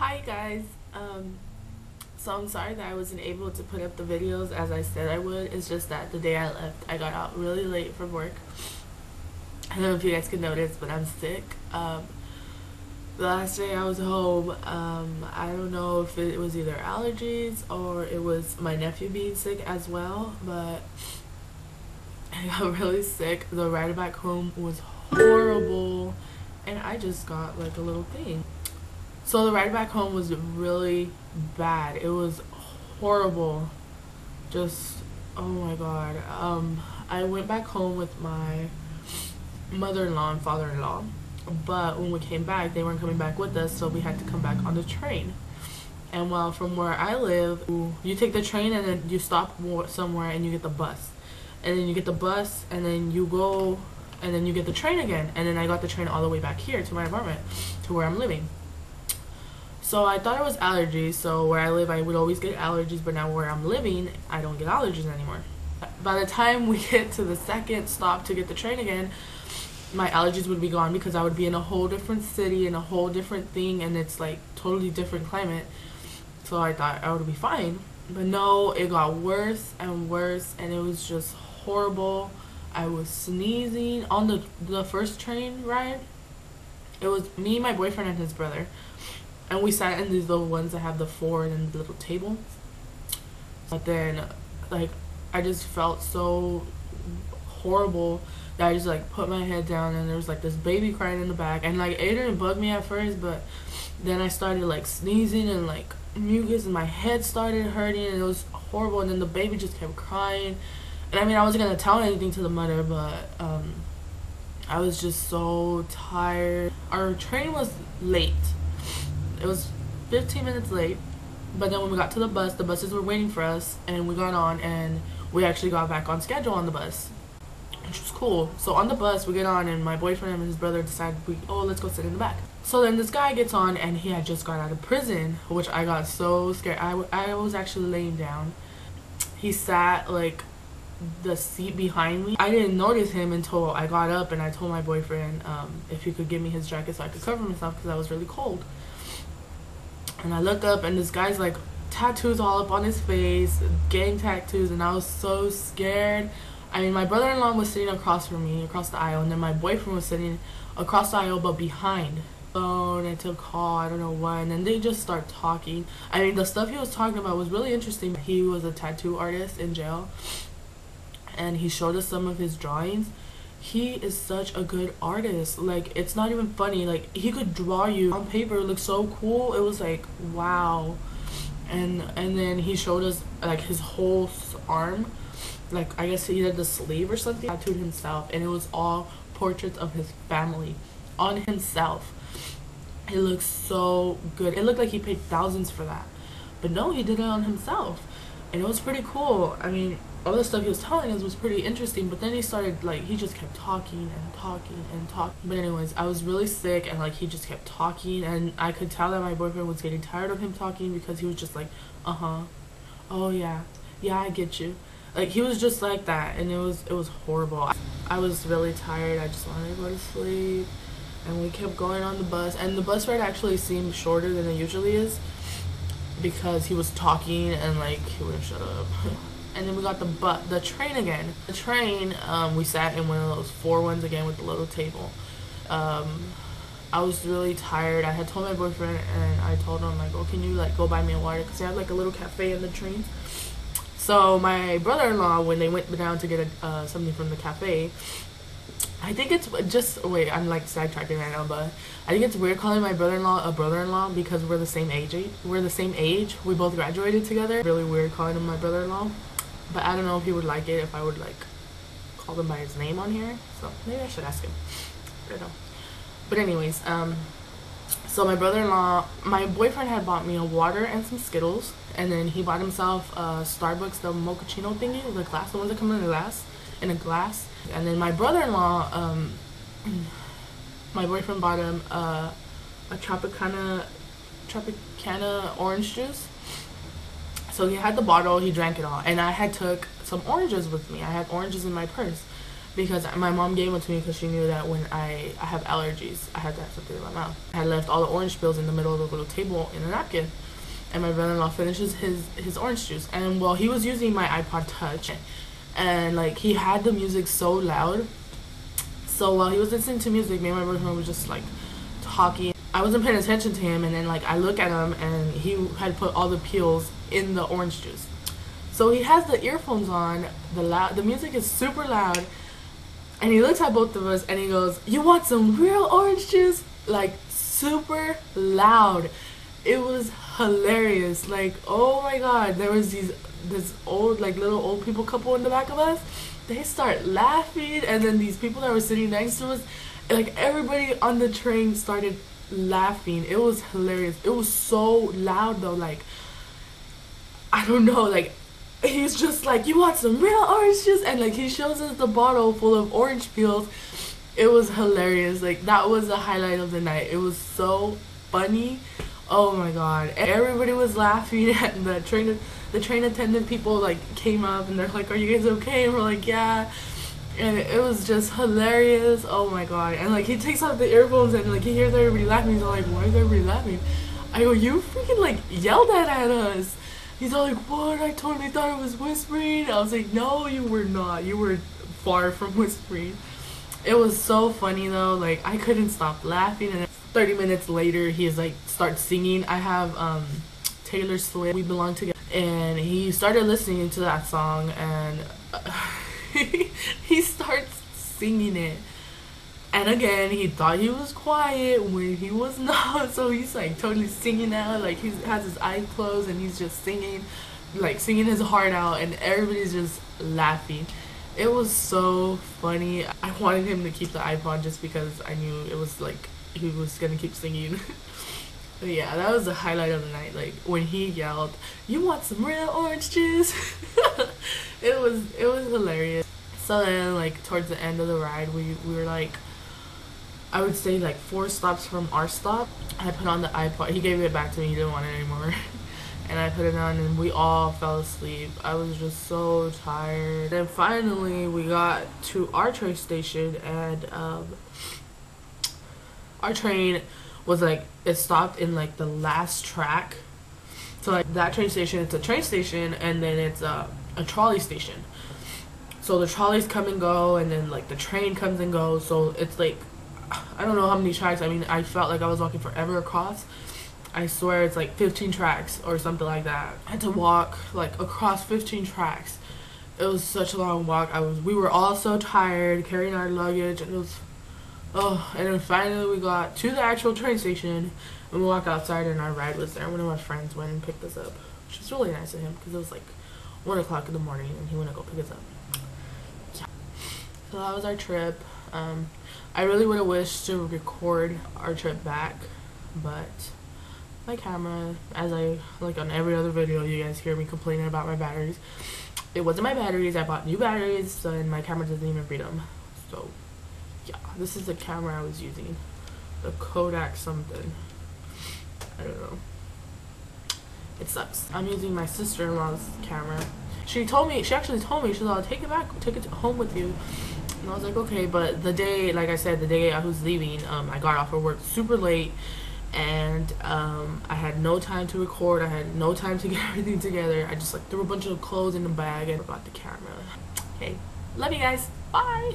Hi guys, so I'm sorry that I wasn't able to put up the videos as I said I would. It's just that the day I left I got out really late from work. I don't know if you guys can notice, but I'm sick. The last day I was home, I don't know if it was either allergies or it was my nephew being sick as well, but I got really sick. The ride back home was horrible and I just got like a little thing. So the ride back home was really bad. It was horrible. Just oh my god. I went back home with my mother-in-law and father-in-law, but when we came back, they weren't coming back with us, so we had to come back on the train. And well, from where I live, you take the train and then you stop somewhere and you get the bus, and then you get the bus and then you go and then you get the train again, and then I got the train all the way back here to my apartment, to where I'm living. So I thought it was allergies, so where I live I would always get allergies, but now where I'm living I don't get allergies anymore. By the time we get to the second stop to get the train again, my allergies would be gone because I would be in a whole different city and a whole different thing, and it's like totally different climate. So I thought I would be fine, but no, it got worse and worse, and it was just horrible. I was sneezing on the first train ride. It was me, my boyfriend, and his brother. And we sat in these little ones that have the four and the little table. But then, like, I just felt so horrible that I just, like, put my head down, and there was, like, this baby crying in the back. And, like, it didn't bug me at first, but then I started, like, sneezing and, like, mucus, and my head started hurting, and it was horrible. And then the baby just kept crying. And, I mean, I wasn't going to tell anything to the mother, but, I was just so tired. Our train was late. It was 15 minutes late, but then when we got to the buses were waiting for us, and we got on, and we actually got back on schedule on the bus, which was cool. So on the bus, we get on, and my boyfriend and his brother decided, let's go sit in the back. So then this guy gets on, and he had just got out of prison, which I got so scared. I was actually laying down. He sat, like, the seat behind me. I didn't notice him until I got up, and I told my boyfriend if he could give me his jacket so I could cover myself because I was really cold. And I look up, and this guy's like tattoos all up on his face, gang tattoos, and I was so scared. I mean, my brother-in-law was sitting across from me, across the aisle, and then my boyfriend was sitting across the aisle but behind. Phone and to call, I don't know why, and then they just start talking. I mean, the stuff he was talking about was really interesting. He was a tattoo artist in jail, and he showed us some of his drawings. He is such a good artist. Like, it's not even funny. Like, he could draw you on paper. It looked so cool. It was like, wow. And then he showed us like his whole arm, like I guess he did the sleeve or something, tattooed himself, and it was all portraits of his family on himself. It looks so good. It looked like he paid thousands for that, but no, he did it on himself, and it was pretty cool. I mean, all the stuff he was telling us was pretty interesting, but then he started, like, he just kept talking and talking and talking. But anyways, I was really sick, and like he just kept talking, and I could tell that my boyfriend was getting tired of him talking because he was just like, oh yeah, I get you. Like, he was just like that, and it was horrible. I was really tired. I just wanted to go to sleep, and we kept going on the bus, and the bus ride actually seemed shorter than it usually is because he was talking and like he wouldn't shut up. And then we got the train again. The train, we sat in one of those four ones again with the little table. I was really tired. I had told my boyfriend, and I told him, like, oh, can you, like, go buy me a water? Because they had, like, a little cafe in the train. So my brother-in-law, when they went down to get something from the cafe, I think it's just, wait, I'm, like, sidetracking right now, but I think it's weird calling my brother-in-law a brother-in-law because we're the same age. We both graduated together. Really weird calling him my brother-in-law. But I don't know if he would like it if I would, like, call him by his name on here. So maybe I should ask him. I don't know. But anyways, so my brother-in-law, my boyfriend had bought me a water and some Skittles. And then he bought himself Starbucks, the mochaccino thingy, the glass, the ones that come in a glass. And then my brother-in-law, my boyfriend bought him a Tropicana orange juice. So he had the bottle, he drank it all, and I had took some oranges with me. I had oranges in my purse, because my mom gave it to me because she knew that when I have allergies, I had to have something in my mouth. I had left all the orange peels in the middle of the little table in a napkin, and my brother-in-law finishes his orange juice, and well, he was using my iPod Touch, and like he had the music so loud, so while he was listening to music, me and my boyfriend was just like talking. I wasn't paying attention to him, and then like I look at him and he had put all the peels in the orange juice. So he has the earphones on, the music is super loud, and he looks at both of us and he goes, "You want some real orange juice?" Like super loud. It was hilarious. Like, oh my god, there was this old, like little old people couple in the back of us. They start laughing, and then these people that were sitting next to us, like everybody on the train started laughing. It was hilarious. It was so loud though, like I don't know, like he's just like, "You want some real orange juice?" And like he shows us the bottle full of orange peels. It was hilarious. Like that was the highlight of the night. It was so funny. Oh my god. Everybody was laughing, and the train attendant people like came up and they're like, "Are you guys okay?" And we're like, "Yeah." And it was just hilarious. Oh my god. And like he takes off the earphones and like he hears everybody laughing. He's all like, "Why is everybody laughing?" I go, "You freaking like yelled at us." He's all like, "What? I totally thought it was whispering." I was like, "No, you were not. You were far from whispering." It was so funny though. Like I couldn't stop laughing. And 30 minutes later he is like starts singing. I have Taylor Swift, "We Belong Together," and he started listening to that song, and he starts singing it. And again, he thought he was quiet when he was not. So he's like totally singing out, like he has his eyes closed and he's just singing, like singing his heart out, and everybody's just laughing. It was so funny. I wanted him to keep the iPod just because I knew it was like he was gonna keep singing. But yeah, that was the highlight of the night. Like when he yelled, "You want some real orange juice?" it was hilarious. So then like towards the end of the ride, we were like, I would say like 4 stops from our stop. I put on the iPod. He gave it back to me. He didn't want it anymore. And I put it on and we all fell asleep. I was just so tired. Then finally we got to our train station, and our train was like, it stopped in like the last track. So like that train station, it's a train station, and then it's a trolley station. So the trolleys come and go, and then like the train comes and goes. So it's like, I don't know how many tracks. I mean, I felt like I was walking forever across. I swear it's like 15 tracks or something like that. I had to walk like across 15 tracks. It was such a long walk. We were all so tired carrying our luggage, and it was, oh. And then finally we got to the actual train station, and we walked outside, and our ride was there. One of my friends went and picked us up, which was really nice of him because it was like 1 o'clock in the morning, and he went to go pick us up. Yeah. So that was our trip. I really would have wished to record our trip back, but my camera, as I like on every other video, you guys hear me complaining about my batteries. It wasn't my batteries. I bought new batteries, and my camera doesn't even read them. So yeah, this is the camera I was using, the Kodak something. I don't know. It sucks. I'm using my sister-in-law's camera. She actually told me, she's like, "Take it back, take it home with you." And I was like, okay. But the day, like I said, the day I was leaving, I got off of work super late, and I had no time to record. I had no time to get everything together. I just like threw a bunch of clothes in the bag and forgot the camera. Okay, love you guys. Bye.